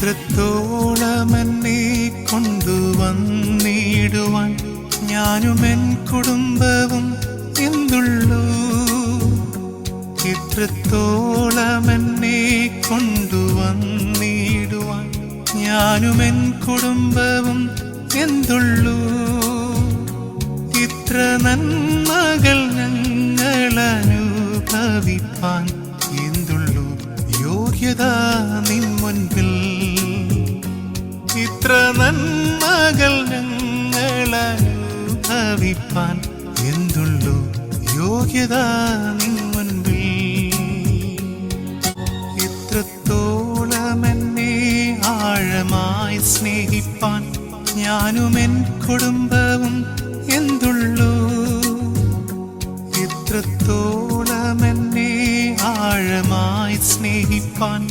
ഇത്രത്തോളമെന്നെ കൊണ്ടുവന്നിടുവാൻ ഞാനുമെൻ കുടുംബവും എന്തുള്ളൂ. ഇത്രത്തോളമെന്നെ കൊണ്ടുവന്നിടുവാൻ ഞാനുമെൻ കുടുംബവും എന്തുള്ളൂ. ഇത്ര നന്മകൾ ഞങ്ങളനുഭവിപ്പാൻ എന്തുള്ളൂ യോഗ്യത നിൻ മുൻപിൽ. ഇത്ര നന്മകൾ ഞങ്ങളനുഭവിപ്പാൻ എന്തുള്ളൂ യോഗ്യത നിൻ മുൻപിൽ. ഇത്രത്തോളമെന്നെ ആഴമായി സ്നേഹിപ്പാൻ ഞാനുമെൻ കുടുംബവും എന്തുള്ളൂ. ഇത്രത്തോളമെന്നെ ആഴമായി സ്നേഹിപ്പാൻ